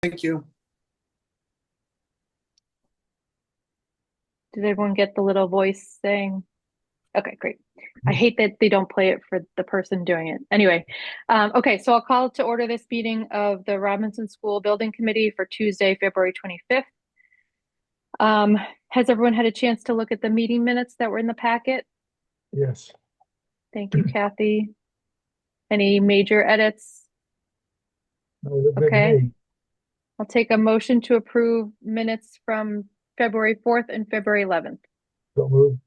Thank you. Did everyone get the little voice saying? Okay, great. I hate that they don't play it for the person doing it. Anyway, okay, so I'll call to order this meeting of the Robinson School Building Committee for Tuesday, February 25th. Has everyone had a chance to look at the meeting minutes that were in the packet? Yes. Thank you, Kathy. Any major edits? That would have been Okay, me. I'll take a motion to approve minutes from February 4th and February 11th. So moved.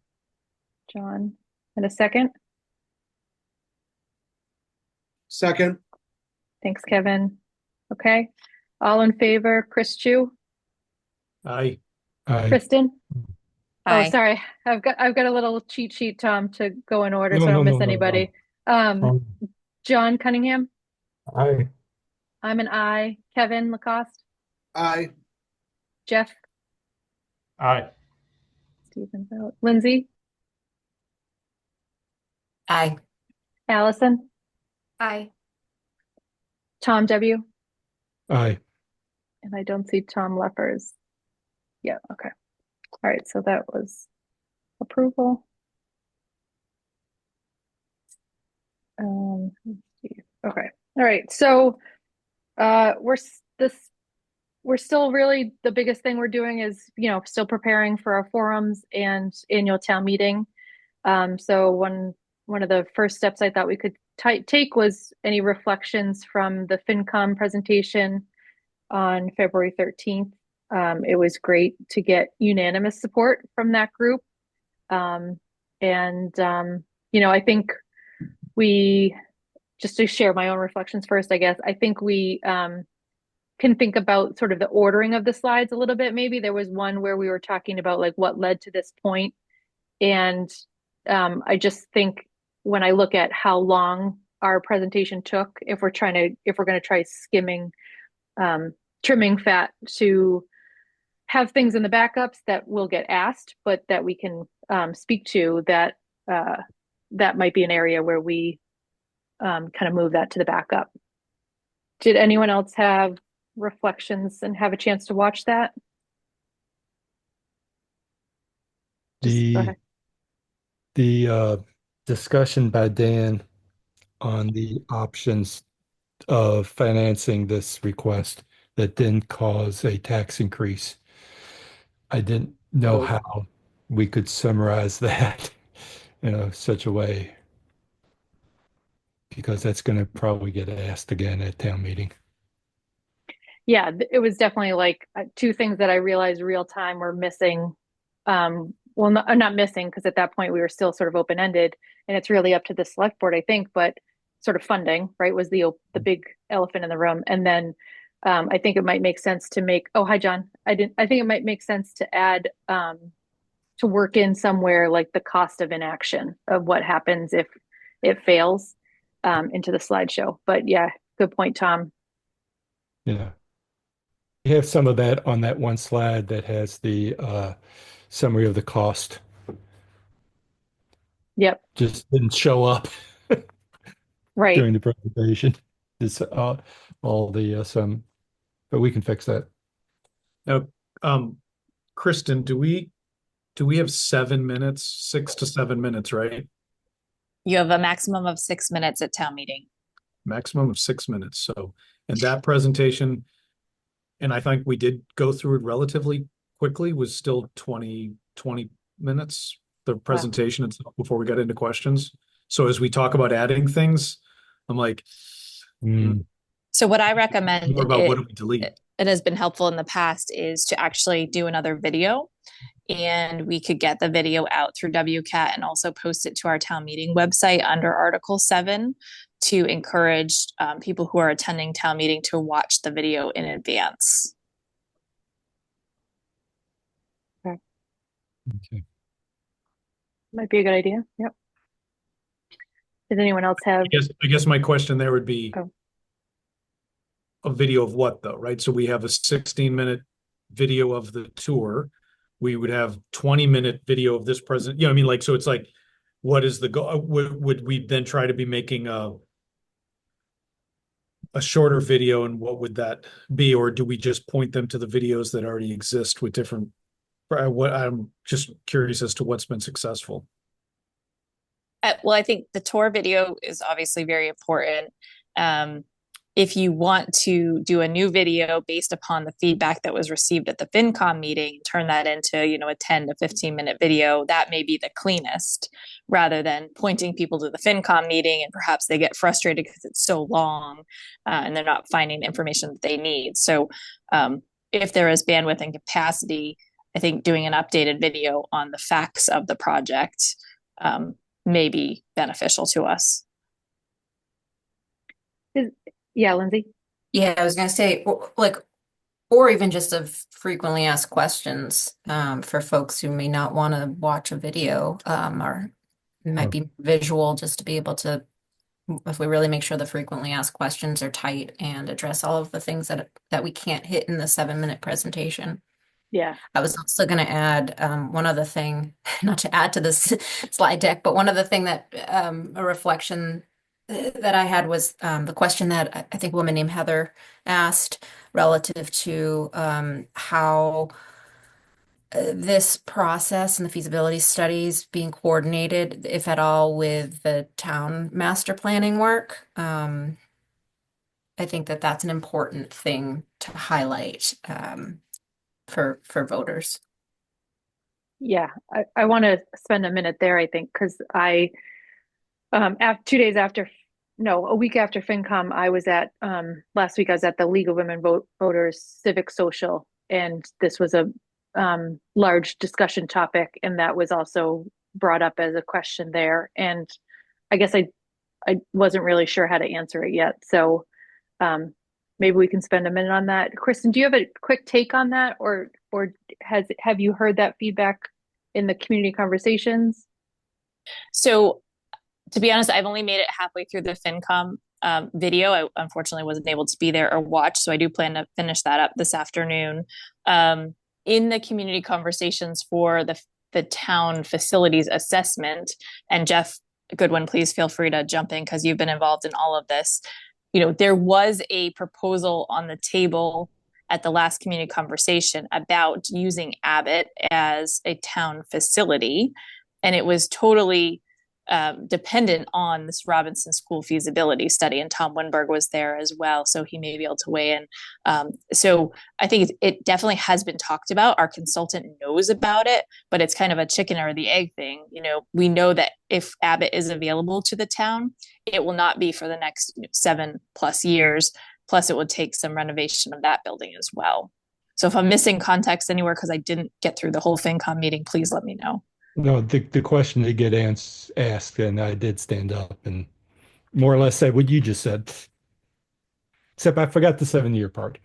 John, and a second. Second. Thanks, Kevin. Okay, all in favor, Chris Chu, Aye. Aye. Kristen? Oh, Aye. sorry. I've got a little cheat sheet, Tom, to go in order No, so I no, don't no, miss no, no. anybody. Um, Um, John Cunningham, Aye. I'm an I. Kevin Lacoste, Aye. Jeff, Aye. Stephen Vogt, Lindsay, Aye. Allison, Aye. Tom W. Aye. And I don't see Tom Leffers. Yeah, okay. All right, so that was approval. Let's see. Okay. All right. So we're still really the biggest thing we're doing is, still preparing for our forums and annual town meeting. So one of the first steps I thought we could take was any reflections from the FinCom presentation on February 13th. It was great to get unanimous support from that group. Um, and I think we, just to share my own reflections first, I guess, I think we can think about sort of the ordering of the slides a little bit. Maybe there was one where we were talking about like what led to this point. And I just think when I look at how long our presentation took, if we're going to try trimming fat to have things in the backups that will get asked, but that we can speak to, that might be an area where we kind of move that to the backup. Did anyone else have reflections and have a chance to watch that? Just go The ahead. the discussion by Dan on the options of financing this request that didn't cause a tax increase. I didn't know Vote. how we could summarize that in such a way because that's going to probably get asked again at town meeting. Yeah, it was definitely like two things that I realized real time were missing. Well, not missing because at that point we were still sort of open ended, and it's really up to the select board, I think. But sort of funding, right, was the big elephant in the room. And then I think it might make sense to make. Oh, hi, John. I think it might make sense to add to work in somewhere like the cost of inaction of what happens if it fails into the slideshow. But yeah, good point, Tom. Yeah. You have some of that on that one slide that has the summary of the cost. Yep, Just didn't show up right. during the presentation. It's all the some, but we can fix that. Now, Kristen, do we have 7 minutes, 6 to 7 minutes, right? You have a maximum of 6 minutes at town meeting. Maximum of 6 minutes. So, and that presentation, and I think we did go through it relatively quickly, was still 20 minutes, the presentation itself before we got into questions. So as we talk about adding things, I'm like, Mm. So what I recommend, more about what do we delete? it has been helpful in the past, is to actually do another video, and we could get the video out through WCAT and also post it to our town meeting website under Article 7 to encourage people who are attending town meeting to watch the video in advance. Okay. Might be a good idea. Yep. Does anyone else have? I guess my question there would be Oh. a video of what though, right? So we have a 16-minute video of the tour. We would have 20-minute video of this present. You know what I mean? Like, so it's like, what is the goal? Would we then try to be making a shorter video, and what would that be? Or do we just point them to the videos that already exist with different, what I'm just curious as to what's been successful. Well, I think the tour video is obviously very important. If you want to do a new video based upon the feedback that was received at the FinCom meeting, turn that into, you know, a 10 to 15-minute video, that may be the cleanest, rather than pointing people to the FinCom meeting and perhaps they get frustrated because it's so long and they're not finding the information that they need. So if there is bandwidth and capacity, I think doing an updated video on the facts of the project may be beneficial to us. Yeah, Lindsay. Yeah, I was gonna say, like, or even just of frequently asked questions for folks who may not want to watch a video, or it might be visual, just to be able to, if we really make sure the frequently asked questions are tight and address all of the things that we can't hit in the 7-minute presentation. Yeah. I was also going to add one other thing, not to add to this slide deck, but one other thing that a reflection that I had was the question that I think a woman named Heather asked relative to how this process and the feasibility studies being coordinated, if at all, with the town master planning work. I think that that's an important thing to highlight for voters. Yeah, I want to spend a minute there, I think, because I, 2 days after, no, a week after FinCom, I was at, last week I was at the League of Women Voters Civic Social, and this was a large discussion topic, and that was also brought up as a question there. And I guess I wasn't really sure how to answer it yet. So maybe we can spend a minute on that. Kristen, do you have a quick take on that, or have you heard that feedback in the community conversations? So to be honest, I've only made it halfway through the FinCom video. I unfortunately wasn't able to be there or watch, so I do plan to finish that up this afternoon. In the community conversations for the town facilities assessment, and Jeff Goodwin, please feel free to jump in because you've been involved in all of this. You know, there was a proposal on the table at the last community conversation about using Abbott as a town facility, and it was totally dependent on this Robinson School feasibility study, and Tom Winberg was there as well, so he may be able to weigh in. So I think it definitely has been talked about. Our consultant knows about it, but it's kind of a chicken or the egg thing. You know, we know that if Abbott is available to the town, it will not be for the next 7+ years. Plus, it would take some renovation of that building as well. So if I'm missing context anywhere because I didn't get through the whole FinCom meeting, please let me know. No, the question did get asked, and I did stand up and more or less say what you just said. Except I forgot the 7-year part.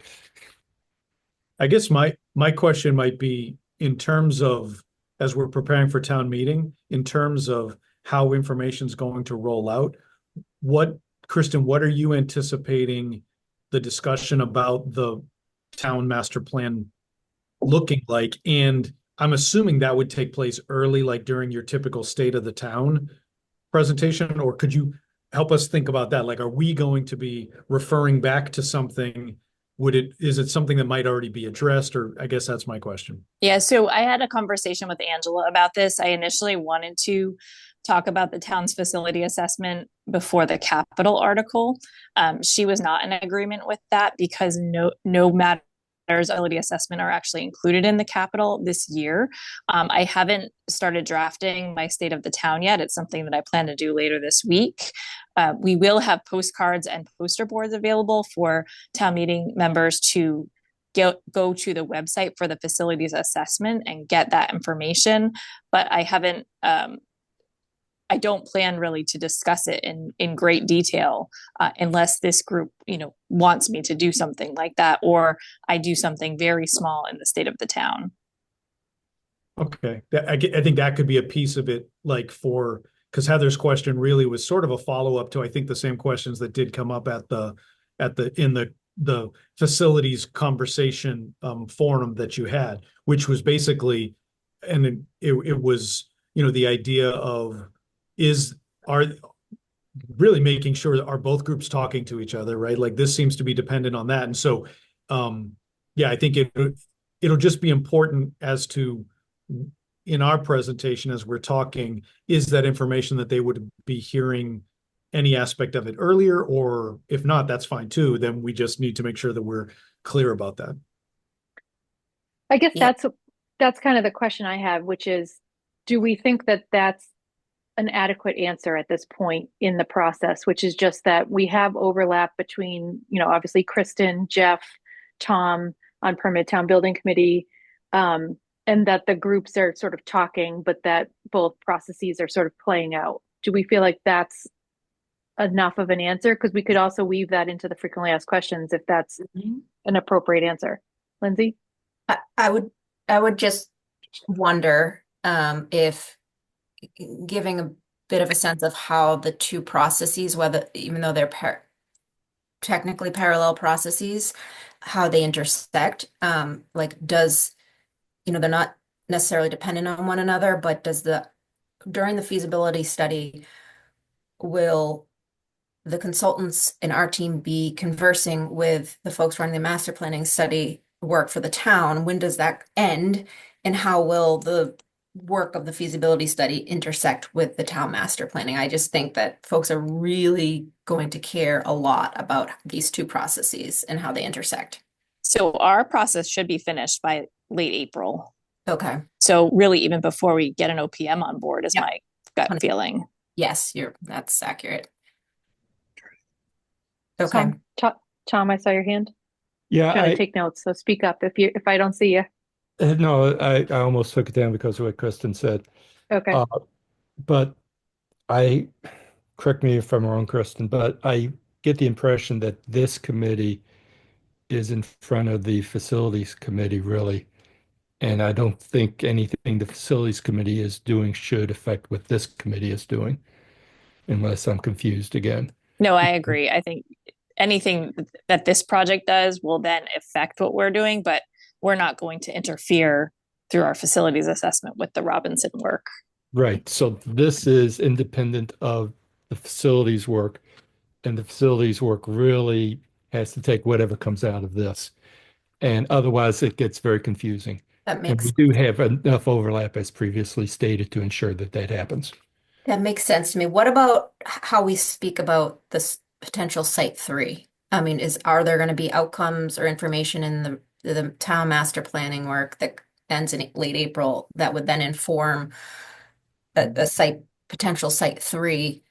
I guess my question might be, in terms of, as we're preparing for town meeting, in terms of how information's going to roll out, Kristen, what are you anticipating the discussion about the town master plan looking like? And I'm assuming that would take place early, like during your typical state of the town presentation, or could you help us think about that? Like, are we going to be referring back to something? Is it something that might already be addressed? Or I guess that's my question. Yeah, so I had a conversation with Angela about this. I initially wanted to talk about the town's facility assessment before the capital article. She was not in agreement with that because no matters facility assessment are actually included in the capital this year. I haven't started drafting my state of the town yet. It's something that I plan to do later this week. We will have postcards and poster boards available for town meeting members to go to the website for the facilities assessment and get that information. But I haven't, I don't plan really to discuss it in great detail unless this group, wants me to do something like that, or I do something very small in the state of the town. Okay, I think that could be a piece of it, like because Heather's question really was sort of a follow-up to, I think, the same questions that did come up in the facilities conversation forum that you had, which was basically, and it was, the idea of really making sure that are both groups talking to each other, right? Like this seems to be dependent on that. And so, yeah, I think it'll just be important as to in our presentation as we're talking, is that information that they would be hearing any aspect of it earlier, or if not, that's fine too. Then we just need to make sure that we're clear about that. I guess Yeah. that's kind of the question I have, which is, do we think that that's an adequate answer at this point in the process, which is just that we have overlap between, obviously Kristen, Jeff, Tom on Permanent Town Building Committee, and that the groups are sort of talking, but that both processes are sort of playing out. Do we feel like that's enough of an answer? Because we could also weave that into the frequently asked questions if that's an appropriate answer. Lindsay? I would just wonder if giving a bit of a sense of how the two processes, whether even though they're technically parallel processes, how they intersect. Like does, they're not necessarily dependent on one another, but during the feasibility study, will the consultants in our team be conversing with the folks running the master planning study work for the town? When does that end? And how will the work of the feasibility study intersect with the town master planning? I just think that folks are really going to care a lot about these two processes and how they intersect. So our process should be finished by late April. Okay. So really, even before we get an OPM on board is Yep. my gut feeling. Yes, that's accurate. Okay. Tom, I saw your hand. Yeah, Trying to take notes, so speak up if I don't see you. no, I almost took it down because of what Kristen said. Okay. But correct me if I'm wrong, Kristen, but I get the impression that this committee is in front of the facilities committee, really. And I don't think anything the facilities committee is doing should affect what this committee is doing, unless I'm confused again. No, I agree. I think anything that this project does will then affect what we're doing, but we're not going to interfere through our facilities assessment with the Robinson work. Right. So this is independent of the facilities work, and the facilities work really has to take whatever comes out of this. And otherwise, it gets very confusing. That And we do have enough overlap, as previously stated, to ensure that that happens. That makes sense to me. What about how we speak about this potential site 3? I mean, are there going to be outcomes or information in the town master planning work that ends in late April that would then inform a potential site 3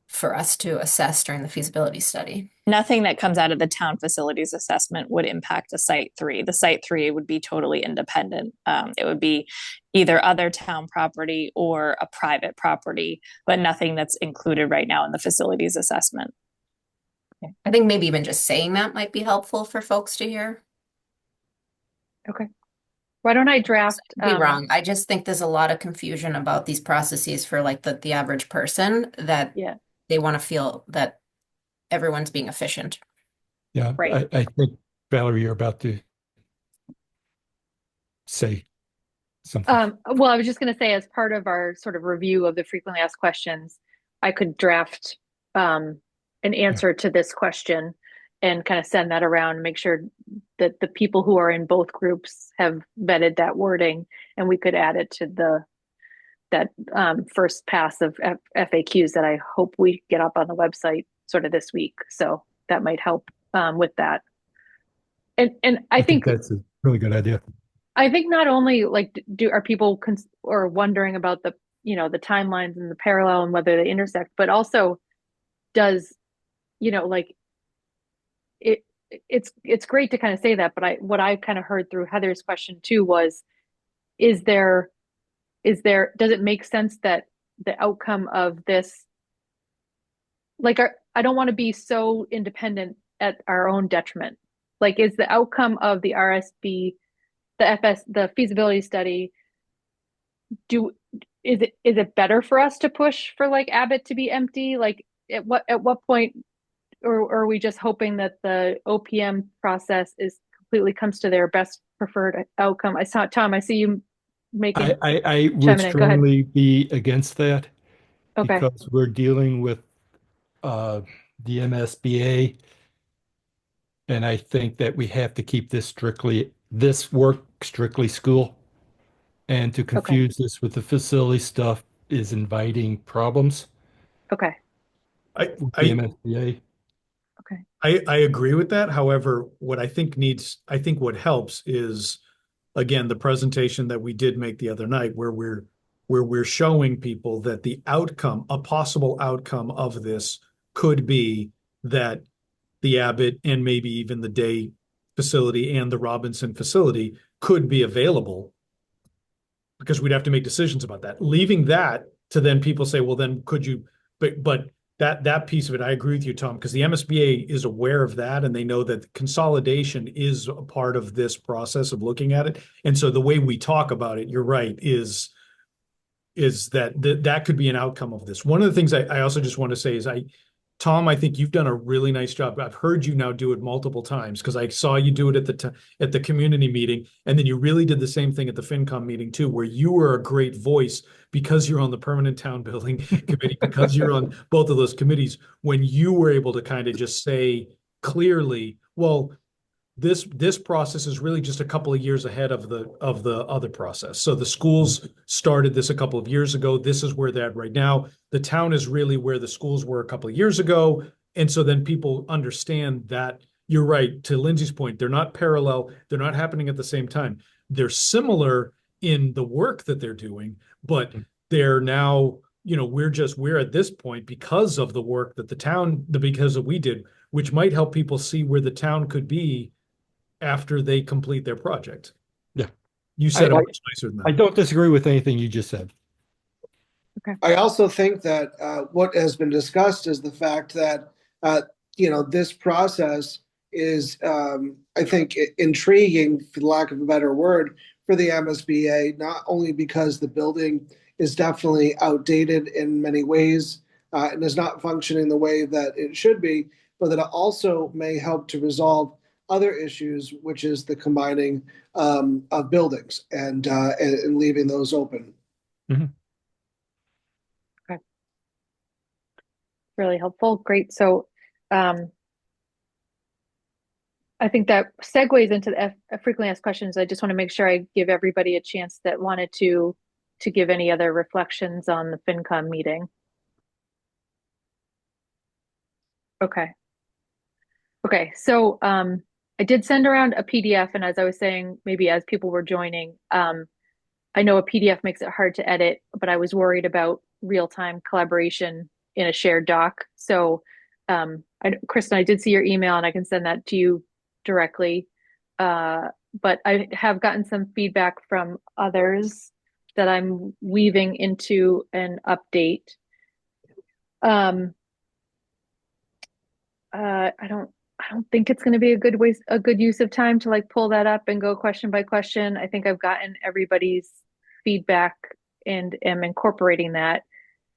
for us to assess during the feasibility study? Nothing that comes out of the town facilities assessment would impact a site 3. The site 3 would be totally independent. It would be either other town property or a private property, but nothing that's included right now in the facilities assessment. Okay. I think maybe even just saying that might be helpful for folks to hear. Okay. Why don't I draft? Be wrong. I just think there's a lot of confusion about these processes for like the average person that they want to feel that everyone's being efficient. Yeah, right. I think, Valerie, you're about to say something. Well, I was just going to say, as part of our sort of review of the frequently asked questions, I could draft an answer to this question and kind of send that around and make sure that the people who are in both groups have vetted that wording, and we could add it to that first pass of FAQs that I hope we get up on the website sort of this week. So that might help with that. And I think that's a really good idea. I think not only like are people or wondering about the the timelines and the parallel and whether they intersect, but also does like it's great to kind of say that, but what I kind of heard through Heather's question too was, does it make sense that the outcome of this, like I don't want to be so independent at our own detriment. Like, is the outcome of the RSB, the feasibility study, is it better for us to push for like Abbott to be empty? Like at what point, or are we just hoping that the OPM process completely comes to their best preferred outcome? I saw Tom, I see you making. I would strongly be against that, Okay. because we're dealing with the MSBA. And I think that we have to keep this work strictly school. And to Okay. confuse this with the facility stuff is inviting problems Okay. I, with the I, MSBA. Okay. I agree with that. However, what I think what helps is, again, the presentation that we did make the other night where we're showing people that a possible outcome of this could be that the Abbott and maybe even the day facility and the Robinson facility could be available, because we'd have to make decisions about that. Leaving that to then people say, well, then could you, but that piece of it, I agree with you, Tom, because the MSBA is aware of that and they know that consolidation is a part of this process of looking at it. And so the way we talk about it, you're right, is that could be an outcome of this. One of the things I also just want to say is Tom, I think you've done a really nice job. I've heard you now do it multiple times because I saw you do it at the community meeting, and then you really did the same thing at the FinCom meeting too, where you were a great voice because you're on the permanent town building committee, because you're on both of those committees, when you were able to kind of just say clearly, well, this process is really just a couple of years ahead of the other process. So the schools started this a couple of years ago. This is where they're at right now. The town is really where the schools were a couple of years ago. And so then people understand that you're right. To Lindsay's point, they're not parallel. They're not happening at the same time. They're similar in the work that they're doing, but they're now, we're at this point because of the work that because of we did, which might help people see where the town could be after they complete their project. Yeah. You said it I- much nicer than I that. don't disagree with anything you just said. I also think that what has been discussed is the fact that this process is, I think, intriguing, for the lack of a better word, for the MSBA, not only because the building is definitely outdated in many ways and is not functioning the way that it should be, but that it also may help to resolve other issues, which is the combining of buildings and leaving those open. Really helpful. Great. So I think that segues into the frequently asked questions. I just want to make sure I give everybody a chance that wanted to give any other reflections on the FinCom meeting. Okay. Okay. So I did send around a PDF, and as I was saying, maybe as people were joining, I know a PDF makes it hard to edit, but I was worried about real-time collaboration in a shared doc. So, Kristen, I did see your email, and I can send that to you directly. But I have gotten some feedback from others that I'm weaving into an update. I don't think it's going to be a good use of time to like pull that up and go question by question. I think I've gotten everybody's feedback and am incorporating that.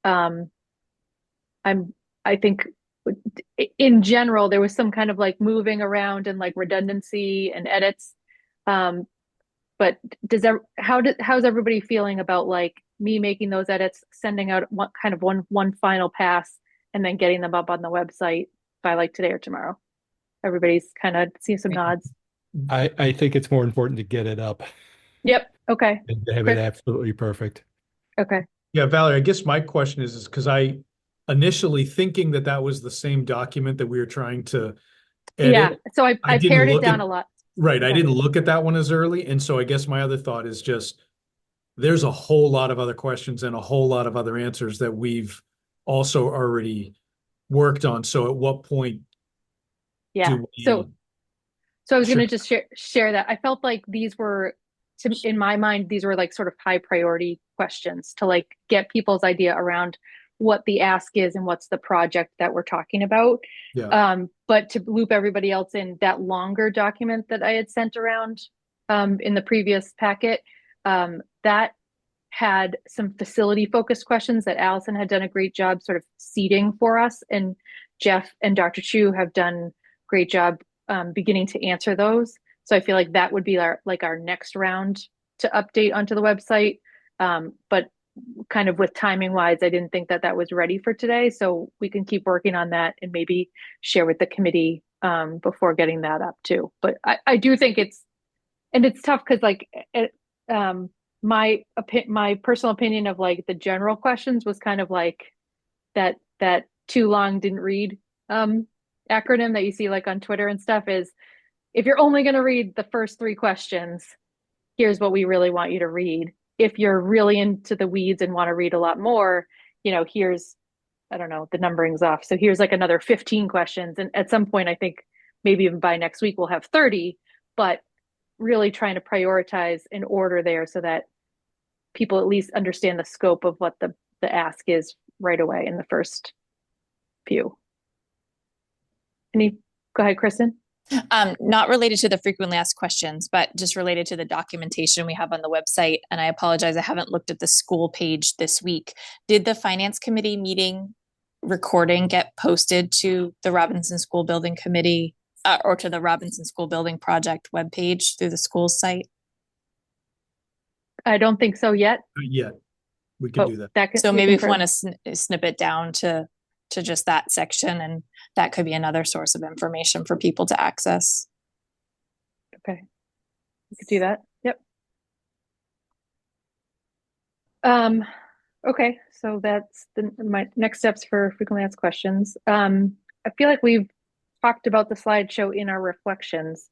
I think in general there was some kind of like moving around and like redundancy and edits. But how's everybody feeling about like me making those edits, sending out one final pass, and then getting them up on the website by like today or tomorrow? Everybody's kind of seeing some nods. I think it's more important to get it up Yep. Okay. and to have Chris? it absolutely perfect. Okay. Yeah, Valerie, I guess my question is because I initially thinking that was the same document that we were trying to edit. Yeah. So I didn't pared it look down at- a lot. Right. I Okay. didn't look at that one as early. And so I guess my other thought is just there's a whole lot of other questions and a whole lot of other answers that we've also already worked on. So at what point Yeah. do we So I was Sure. going to just share that. I felt like these were, in my mind, these were like sort of high priority questions to like get people's idea around what the ask is and what's the project that we're talking about. Yeah. But to loop everybody else in, that longer document that I had sent around in the previous packet, that had some facility focused questions that Allison had done a great job sort of seeding for us, and Jeff and Dr. Chu have done great job beginning to answer those. So I feel like that would be our next round to update onto the website. But kind of with timing wise, I didn't think that that was ready for today. So we can keep working on that and maybe share with the committee before getting that up too. But I do think it's tough because like my personal opinion of like the general questions was kind of like that too long didn't read acronym that you see like on Twitter and stuff is if you're only going to read the first three questions, here's what we really want you to read. If you're really into the weeds and want to read a lot more, here's, I don't know, the numbering's off. So here's like another 15 questions. And at some point, I think maybe even by next week, we'll have 30, but really trying to prioritize an order there so that people at least understand the scope of what the ask is right away in the first few. Go ahead, Kristen. Not related to the frequently asked questions, but just related to the documentation we have on the website. And I apologize, I haven't looked at the school page this week. Did the finance committee meeting recording get posted to the Robinson School Building Committee or to the Robinson School Building Project webpage through the school site? I don't think so yet. Not yet. We can do that. So maybe if we want to snip it down to just that section, and that could be another source of information for people to access. Okay, we could do that. Yep. Okay, so that's my next steps for frequently asked questions. I feel like we've talked about the slideshow in our reflections.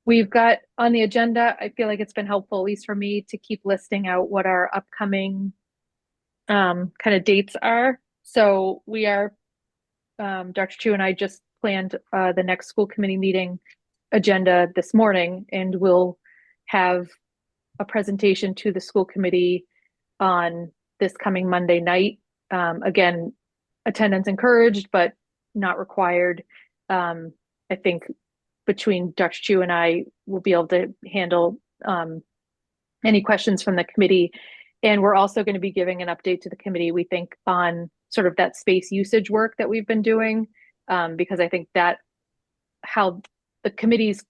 We've got on the agenda, I feel like it's been helpful, at least for me, to keep listing out what our upcoming kind of dates are. So we are, Dr. Chu and I just planned the next school committee meeting agenda this morning, and we'll have a presentation to the school committee on this coming Monday night. Again, attendance encouraged, but not required. I think between Dr. Chu and I, we'll be able to handle any questions from the committee. And we're also going to be giving an update to the committee, we think, on sort of that space usage work that we've been doing, because I think that how the committee's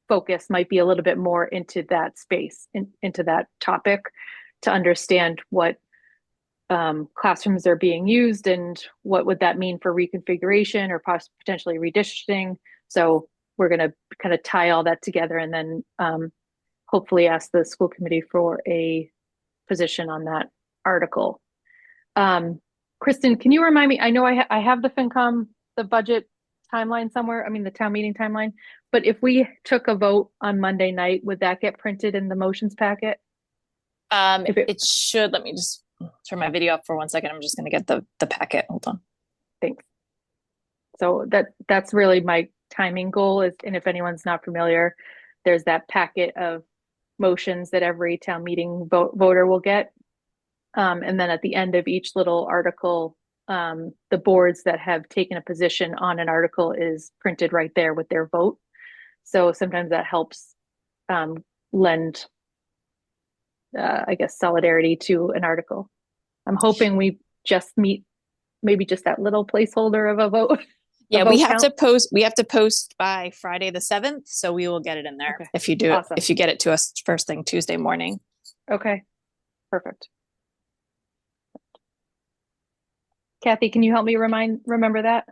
focus might be a little bit more into that space, into that topic, to understand what classrooms are being used and what would that mean for reconfiguration or potentially redistricting. So we're going to kind of tie all that together and then hopefully ask the school committee for a position on that article. Kristen, can you remind me? I know I have the FinCom, the budget timeline somewhere. I mean, the town meeting timeline. But if we took a vote on Monday night, would that get printed in the motions packet? It should. Let me just turn my video up for 1 second. I'm just going to get the packet. Hold on. Thanks. So that's really my timing goal is, and if anyone's not familiar, there's that packet of motions that every town meeting voter will get. And then at the end of each little article, the boards that have taken a position on an article is printed right there with their vote. So sometimes that helps lend, I guess, solidarity to an article. I'm hoping we just meet maybe just that little placeholder of a vote. Yeah, we have to post. We have to post by Friday the 7th, so we will get it in there. Okay. If you do it, if you get it to us first thing Tuesday morning. Okay, perfect. Kathy, can you help me remember that?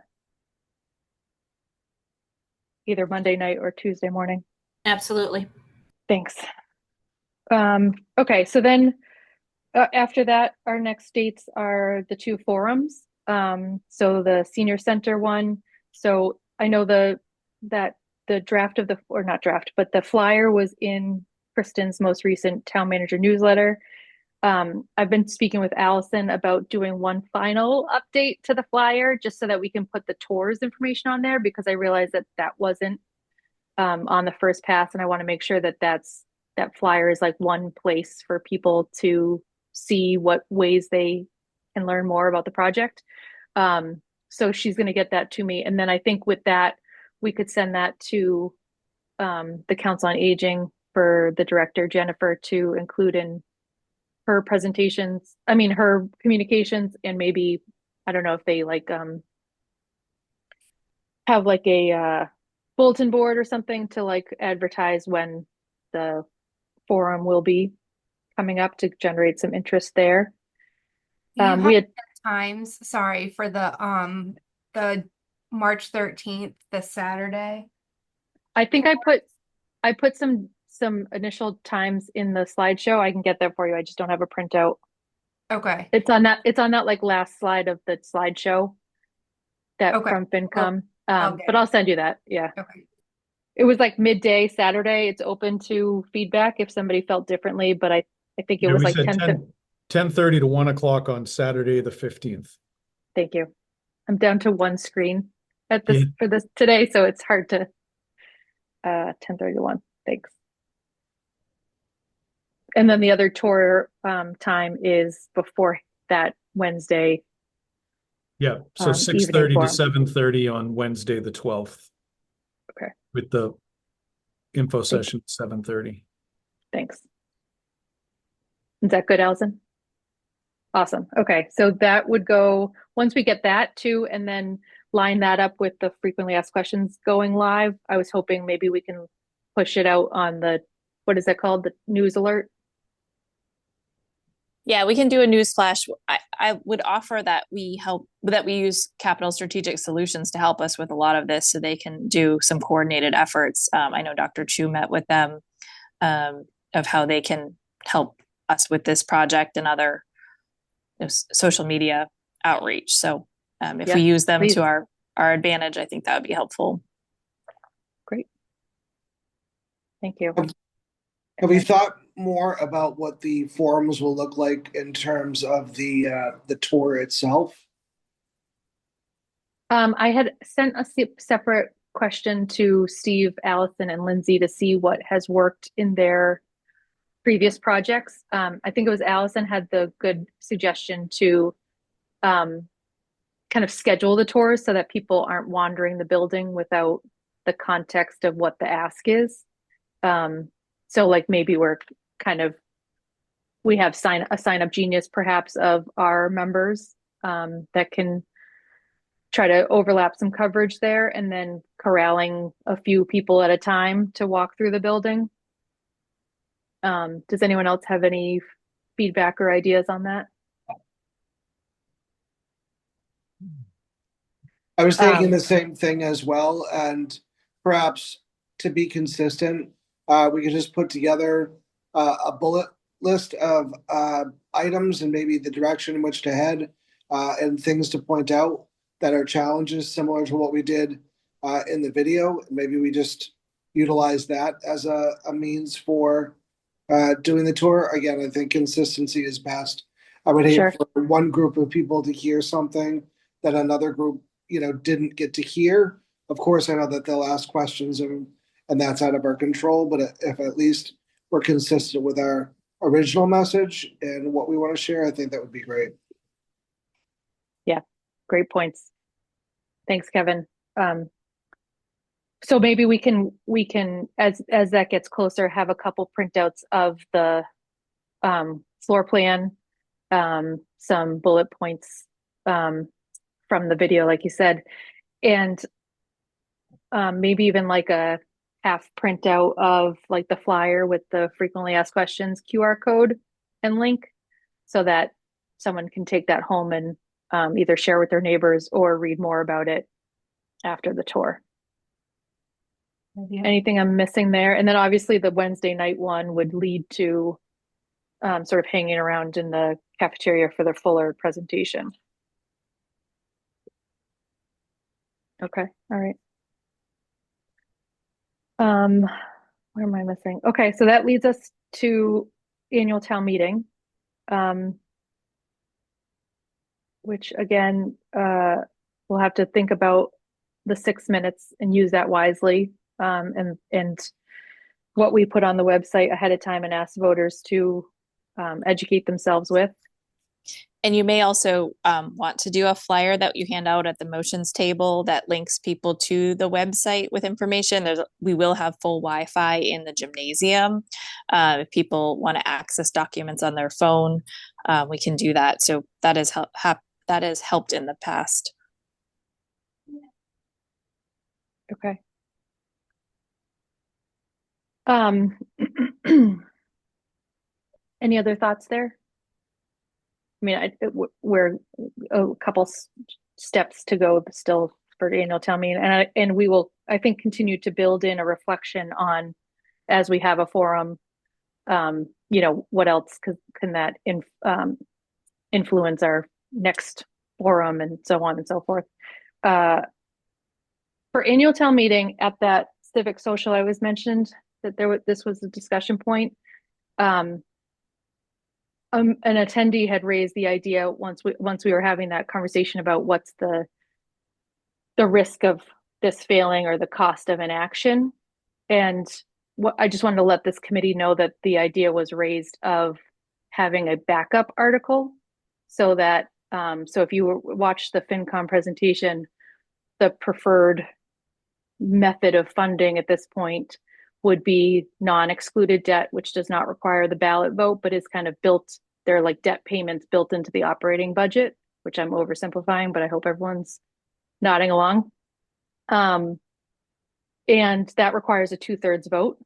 Either Monday night or Tuesday morning. Absolutely. Thanks. Okay, so then after that, our next dates are the two forums. So the senior center one. So I know that the draft of or not draft, but the flyer was in Kristen's most recent town manager newsletter. I've been speaking with Allison about doing one final update to the flyer just so that we can put the tours information on there, because I realized that wasn't on the first pass, and I want to make sure that flyer is like one place for people to see what ways they can learn more about the project. So she's going to get that to me, and then I think with that we could send that to the Council on Aging for the director Jennifer to include in her presentations, her communications, and maybe, I don't know if they like have like a bulletin board or something to like advertise when the forum will be coming up to generate some interest there. Do you have We had times, sorry, for the March 13th, the Saturday? I think I put some initial times in the slideshow. I can get that for you. I just don't have a printout. Okay. It's on that like last slide of the slideshow that Okay. from FinCom. I'll get But it. I'll send you that. Yeah. Okay. It was like midday Saturday. It's open to feedback if somebody felt differently, but I think it Yeah, was we like said 10. 10:30 to 1 o'clock on Saturday, the 15th. Thank you. I'm down to one screen at this Yeah. for this today, so it's hard to 10:30 to 1. Thanks. And then the other tour time is before that Wednesday Yeah, so evening 6:30 to forum. 7:30 on Wednesday, the 12th. Okay. With the info session at 7:30. Thanks. Is that good, Allison? Awesome. Okay, so that would go once we get that too, and then line that up with the frequently asked questions going live. I was hoping maybe we can push it out on the, what is that called? The news alert. Yeah, we can do a news flash. I would offer that we use Capital Strategic Solutions to help us with a lot of this so they can do some coordinated efforts. I know Dr. Chu met with them of how they can help us with this project and other social media outreach. So if we use them please. to our advantage, I think that would be helpful. Great. Thank you. Have we thought more about what the forums will look like in terms of the tour itself? I had sent a separate question to Steve, Allison, and Lindsay to see what has worked in their previous projects. I think it was Allison had the good suggestion to kind of schedule the tours so that people aren't wandering the building without the context of what the ask is. So like maybe we have a sign up genius perhaps of our members that can try to overlap some coverage there, and then corralling a few people at a time to walk through the building. Does anyone else have any feedback or ideas on that? I was thinking the same thing as well, and perhaps to be consistent, we could just put together a bullet list of items and maybe the direction in which to head and things to point out that are challenges similar to what we did in the video. Maybe we just utilize that as a means for doing the tour. Again, I think consistency is best. I would hate for one group of people to hear something that another group, didn't get to hear. Of course, I know that they'll ask questions and that's out of our control, but if at least we're consistent with our original message and what we want to share, I think that would be great. Yeah, great points. Thanks, Kevin. So maybe we can as that gets closer, have a couple printouts of the floor plan, some bullet points from the video, like you said, and maybe even like a half printout of like the flyer with the frequently asked questions QR code and link, so that someone can take that home and either share with their neighbors or read more about it after the tour. Anything I'm missing there? And then obviously the Wednesday night one would lead to sort of hanging around in the cafeteria for the fuller presentation. Okay, all right. What am I missing? Okay, so that leads us to annual town meeting, which again, we'll have to think about the 6 minutes and use that wisely, and what we put on the website ahead of time and ask voters to educate themselves with. And you may also want to do a flyer that you hand out at the motions table that links people to the website with information. We will have full Wi-Fi in the gymnasium. If people want to access documents on their phone, we can do that. So that has helped in the past. Okay. Any other thoughts there? I mean, we're a couple steps to go still for annual town meeting, and we will, I think, continue to build in a reflection on as we have a forum. What else can that influence our next forum and so on and so forth. For annual town meeting at that civic social, I was mentioned that this was a discussion point. An attendee had raised the idea once we were having that conversation about what's the risk of this failing or the cost of inaction. And I just wanted to let this committee know that the idea was raised of having a backup article so that, so if you watch the FinCom presentation, the preferred method of funding at this point would be non-excluded debt, which does not require the ballot vote, but is kind of built, they're like debt payments built into the operating budget, which I'm oversimplifying, but I hope everyone's nodding along. And that requires a 2/3 vote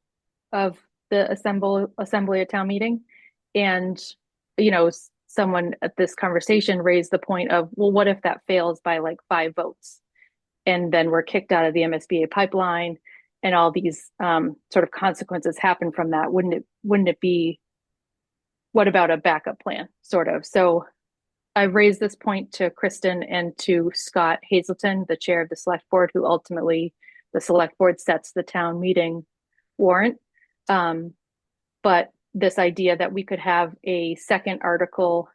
of the assembly at town meeting. And, someone at this conversation raised the point of, well, what if that fails by like 5 votes? And then we're kicked out of the MSBA pipeline and all these sort of consequences happen from that. Wouldn't it be, what about a backup plan, sort of? So I raised this point to Kristen and to Scott Hazelton, the chair of the select board, who ultimately the select board sets the town meeting warrant. But this idea that we could have a second article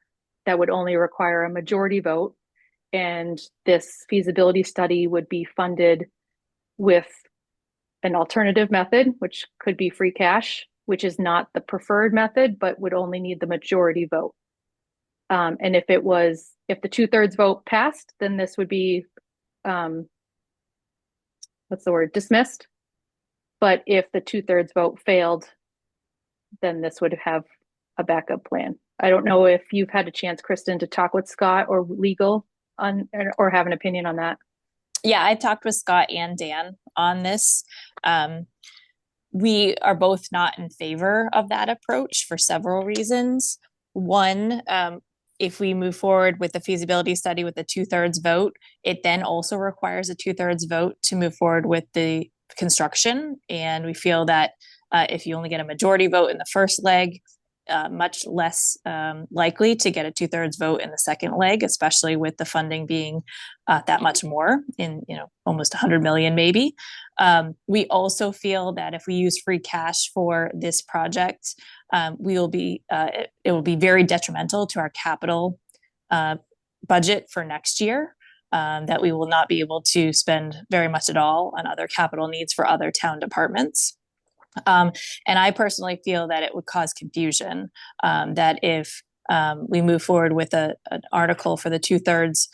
that would only require a majority vote, and this feasibility study would be funded with an alternative method, which could be free cash, which is not the preferred method, but would only need the majority vote. And if the 2/3 vote passed, then this would be, dismissed. But if the 2/3 vote failed, then this would have a backup plan. I don't know if you've had a chance, Kristen, to talk with Scott or legal on, or have an opinion on that. Yeah, I talked with Scott and Dan on this. We are both not in favor of that approach for several reasons. One, if we move forward with the feasibility study with a 2/3 vote, it then also requires a 2/3 vote to move forward with the construction. And we feel that if you only get a majority vote in the first leg, much less likely to get a 2/3 vote in the second leg, especially with the funding being that much more in, almost 100 million maybe. We also feel that if we use free cash for this project, it will be very detrimental to our capital budget for next year. That we will not be able to spend very much at all on other capital needs for other town departments. And I personally feel that it would cause confusion, that if we move forward with an article for the 2/3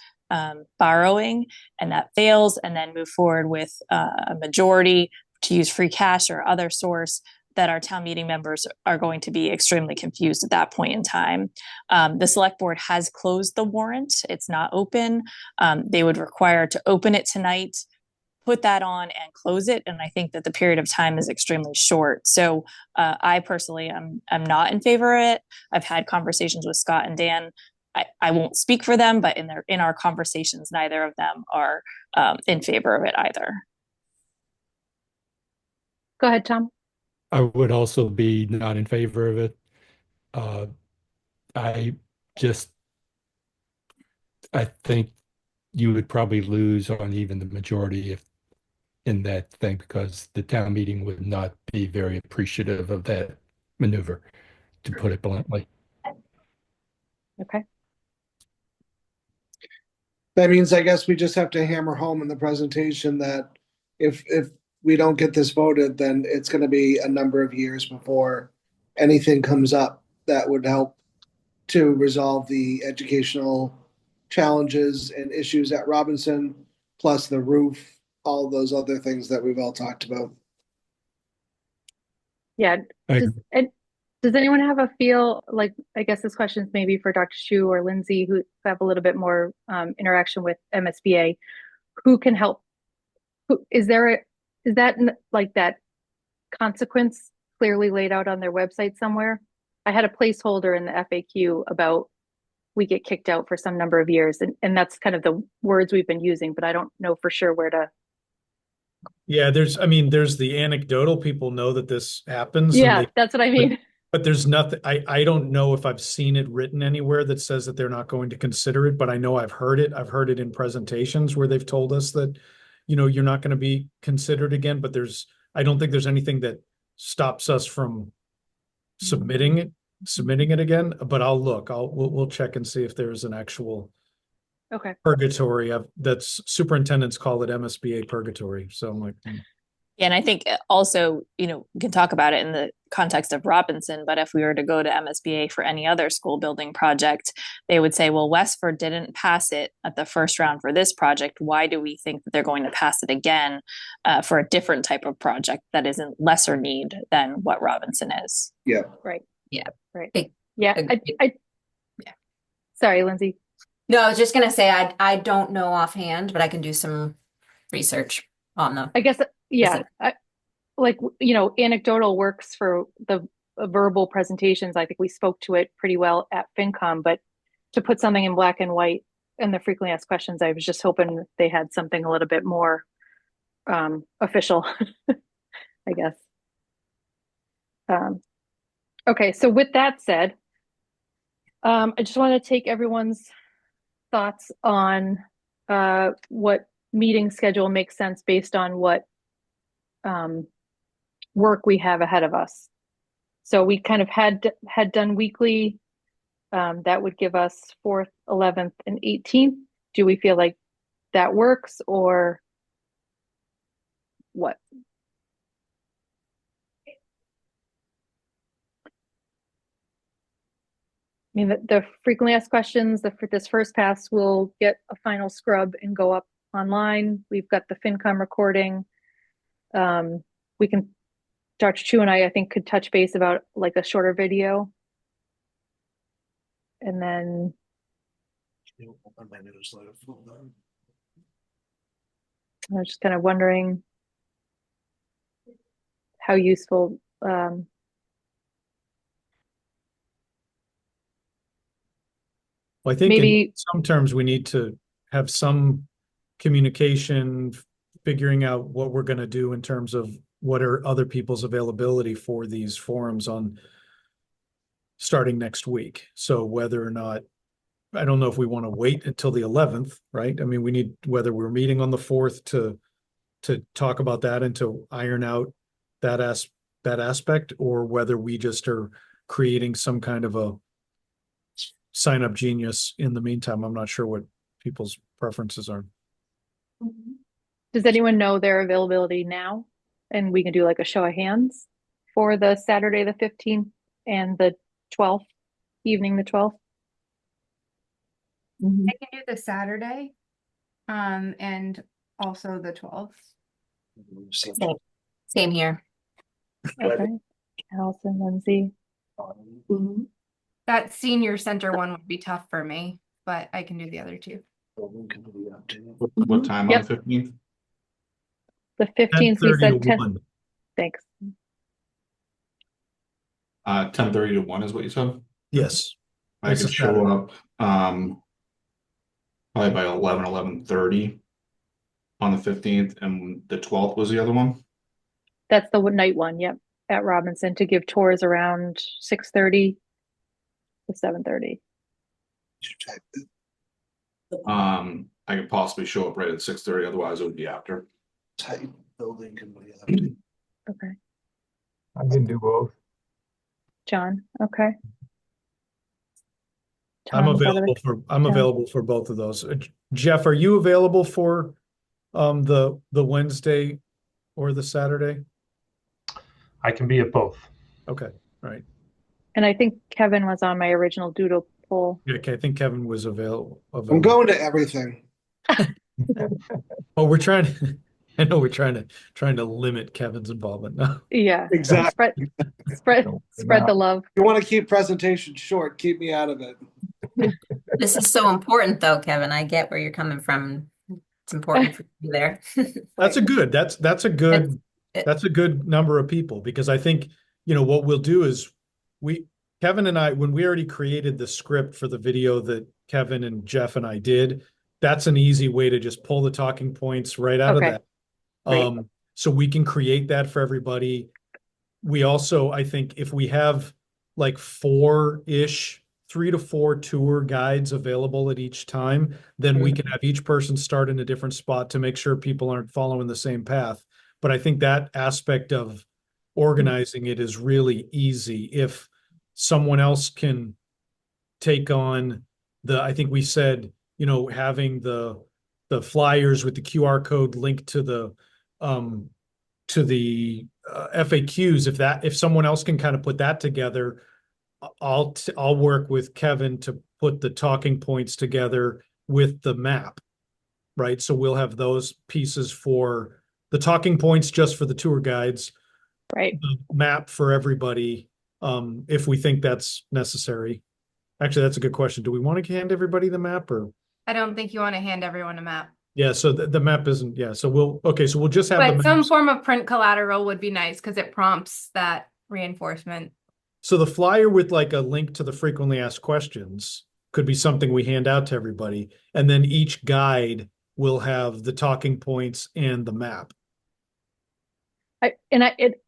borrowing and that fails, and then move forward with a majority to use free cash or other source, that our town meeting members are going to be extremely confused at that point in time. The select board has closed the warrant. It's not open. They would require to open it tonight, put that on and close it. And I think that the period of time is extremely short. So I personally am not in favor of it. I've had conversations with Scott and Dan. I won't speak for them, but in our conversations, neither of them are in favor of it either. Go ahead, Tom. I would also be not in favor of it. I think you would probably lose on even the majority in that thing, because the town meeting would not be very appreciative of that maneuver, to put it bluntly. Okay. That means, I guess, we just have to hammer home in the presentation that if we don't get this voted, then it's going to be a number of years before anything comes up that would help to resolve the educational challenges and issues at Robinson, plus the roof, all those other things that we've all talked about. Yeah. Does anyone have a feel, like, I guess this question is maybe for Dr. Shu or Lindsay, who have a little bit more interaction with MSBA, who can help? Is that like that consequence clearly laid out on their website somewhere? I had a placeholder in the FAQ about we get kicked out for some number of years, and that's kind of the words we've been using, but I don't know for sure where to. Yeah, there's the anecdotal people know that this happens. Yeah, that's what I mean. But there's nothing, I don't know if I've seen it written anywhere that says that they're not going to consider it, but I know I've heard it. I've heard it in presentations where they've told us that, you're not going to be considered again, but I don't think there's anything that stops us from submitting it again, but I'll look, we'll check and see if there's an actual Okay. purgatory that's superintendents call it MSBA purgatory. So I'm like, Yeah, and I think also, we can talk about it in the context of Robinson, but if we were to go to MSBA for any other school building project, they would say, well, Westford didn't pass it at the first round for this project. Why do we think that they're going to pass it again for a different type of project that is in lesser need than what Robinson is? Yeah. Right. Yeah. Right. Big- Yeah. Yeah. Sorry, Lindsay. No, I was just gonna say I don't know offhand, but I can do some research on them. I guess, yeah, anecdotal works for the verbal presentations. I think we spoke to it pretty well at FinCom, but to put something in black and white in the frequently asked questions, I was just hoping they had something a little bit more official, I guess. Okay, so with that said, I just want to take everyone's thoughts on what meeting schedule makes sense based on what work we have ahead of us. So we kind of had done weekly. That would give us 4th, 11th, and 18th. Do we feel like that works, or what? I mean, the frequently asked questions, this first pass will get a final scrub and go up online. We've got the FinCom recording. We can, Dr. Chu and I think, could touch base about like a shorter video. And then I was just kind of wondering how useful well, I think maybe in some terms we need to have some communication, figuring out what we're going to do in terms of what are other people's availability for these forums on starting next week. So whether or not, I don't know if we want to wait until the 11th, right? I mean, we need, whether we're meeting on the 4th to talk about that and to iron out that aspect, or whether we just are creating some kind of a sign up genius in the meantime. I'm not sure what people's preferences are. Does anyone know their availability now? And we can do like a show of hands for the Saturday, the 15th and the 12th, evening, the 12th. I can do the Saturday, and also the 12th. Same here. Okay. Allison, Lindsay. That senior center one would be tough for me, but I can do the other two. What time on the 15th? The 15th, we 10:30 said to 10. 1. Thanks. 10:30 to 1 is what you said? Yes. I It's could a show Saturday. up probably by 11:30 on the 15th, and the 12th was the other one. That's the night one. Yep. At Robinson, to give tours around 6:30 to 7:30. I could possibly show up right at 6:30, otherwise it would be after. Tight building can be Okay. I can do both. John. Okay. I'm Tom, is that available okay? I'm available for both of those. Jeff, are you available for the Wednesday or the Saturday? I can be at both. Okay, all right. And I think Kevin was on my original doodle poll. Yeah, okay, I think Kevin was available. I'm going to everything. Oh, I know we're trying to limit Kevin's involvement now. Yeah. Exactly. Spread the love. You want to keep presentations short, keep me out of it. This is so important though, Kevin. I get where you're coming from. It's important for you there. That's a good number of people, because I think, what we'll do is Kevin and I, when we already created the script for the video that Kevin and Jeff and I did, that's an easy way to just pull the talking points right out of Okay, that. great. So we can create that for everybody. We also, I think if we have like 3 to 4 tour guides available at each time, then we can have each person start in a different spot to make sure people aren't following the same path. But I think that aspect of organizing it is really easy. If someone else can take on I think we said, having the flyers with the QR code linked to the FAQs, if someone else can kind of put that together, I'll work with Kevin to put the talking points together with the map, right? So we'll have those pieces for the talking points just for the tour guides, Right. the map for everybody, if we think that's necessary. Actually, that's a good question. Do we want to hand everybody the map, or? I don't think you want to hand everyone a map. Yeah, so the map isn't, yeah, so we'll just have the But some maps. form of print collateral would be nice because it prompts that reinforcement. So the flyer with like a link to the frequently asked questions could be something we hand out to everybody. And then each guide will have the talking points and the map. It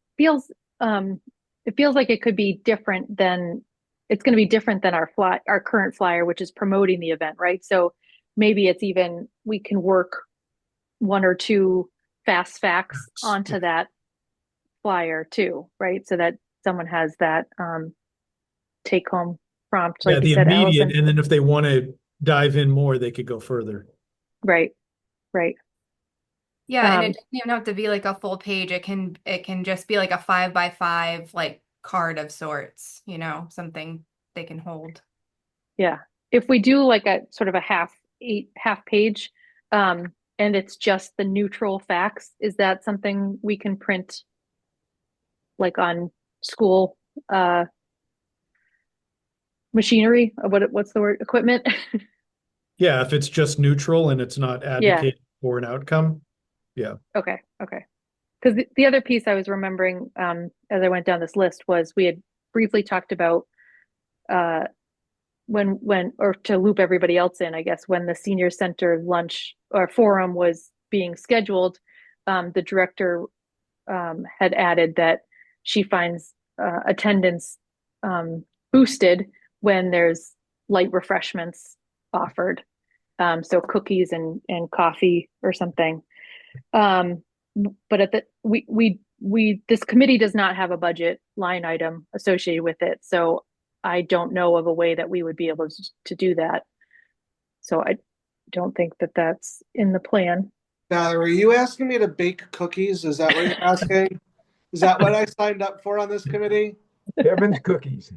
feels like it could be different than it's going to be different than our current flyer, which is promoting the event, right? So maybe it's even we can work 1 or 2 fast facts onto that flyer too, right? So that someone has that take home prompt, like the you said, immediate, Allison. and then if they want to dive in more, they could go further. Right. Yeah, and it doesn't even have to be like a full page. It can just be like a 5x5 like card of sorts, something they can hold. Yeah. If we do like a sort of a half page, and it's just the neutral facts, is that something we can print like on school machinery? What's the word? Equipment? Yeah, if it's just neutral and it's not advocating for an outcome. Yeah. Okay. Because the other piece I was remembering as I went down this list was we had briefly talked about when or to loop everybody else in, I guess, when the senior center lunch or forum was being scheduled, the director had added that she finds attendance boosted when there's light refreshments offered, so cookies and coffee or something. But this committee does not have a budget line item associated with it, so I don't know of a way that we would be able to do that. So I don't think that that's in the plan. Valerie, are you asking me to bake cookies? Is that what you're asking? Is that what I signed up for on this committee? Kevin's cookies.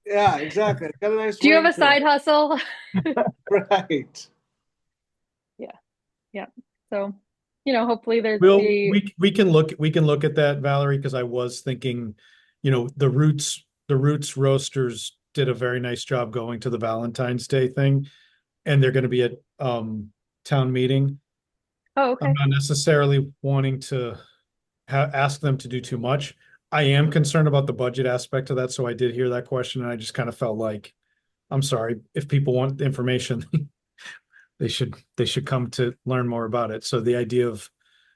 Yeah, exactly. Got a nice Do you have ring a to side hustle? Right. Yeah. So, hopefully there's we can look at that, Valerie, because I was thinking, the Roots Roasters did a very nice job going to the Valentine's Day thing, and they're going to be at town meeting. Oh, okay. I'm not necessarily wanting to ask them to do too much. I am concerned about the budget aspect of that, so I did hear that question, and I just kind of felt like, I'm sorry, if people want the information, they should come to learn more about it. So the idea of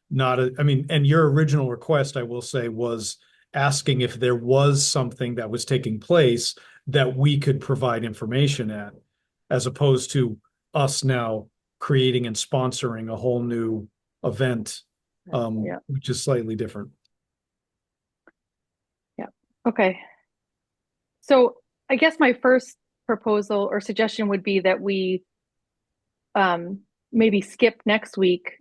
and your original request, I will say, was asking if there was something that was taking place that we could provide information at, as opposed to us now creating and sponsoring a whole new event, which is slightly different. Yeah. Okay. So I guess my first proposal or suggestion would be that we maybe skip next week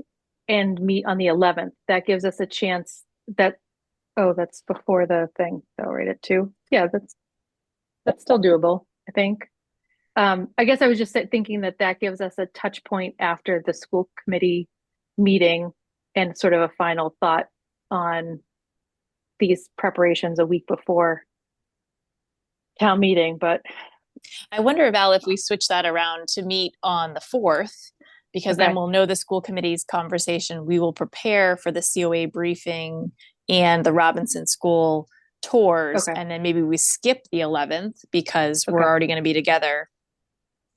and meet on the 11th. That gives us a chance that's before the thing, though, right, at 2. Yeah, that's still doable, I think. I guess I was just thinking that gives us a touch point after the school committee meeting and sort of a final thought on these preparations a week before town meeting. But I wonder, Val, if we switch that around to meet on the 4th, because then we'll know the school committee's conversation. We will prepare for the COA briefing and the Robinson School tours, Okay. and then maybe we skip the 11th because we're Okay. already going to be together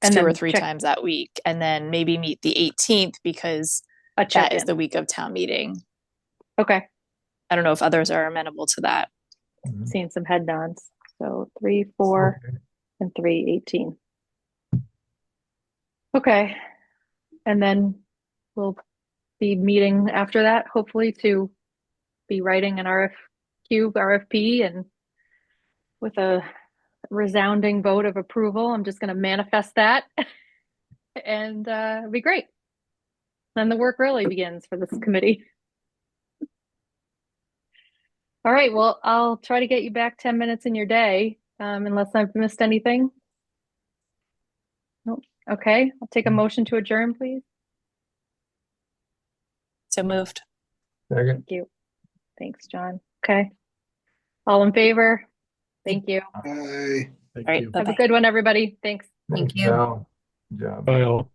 And 2 or then 3 check times that week, and then maybe meet the 18th because a that is check-in. the week of town meeting. Okay. I don't know if others are amenable to that. Seeing some head nods. So 3, 4, Okay. and 3, 18. Okay. And then we'll be meeting after that, hopefully to be writing an RFP, and with a resounding vote of approval, I'm just going to manifest that and it'll be great. Then the work really begins for this committee. All right, well, I'll try to get you back 10 minutes in your day, unless I've missed anything. Nope. Okay, I'll take a motion to adjourn, please. So moved. Second. Thank you. Thanks, John. Okay. All in favor? Thank you. Bye. Thank All right, you. Have a bye-bye. good one, everybody. Thanks. Thank you. Val. Good job. Bye all.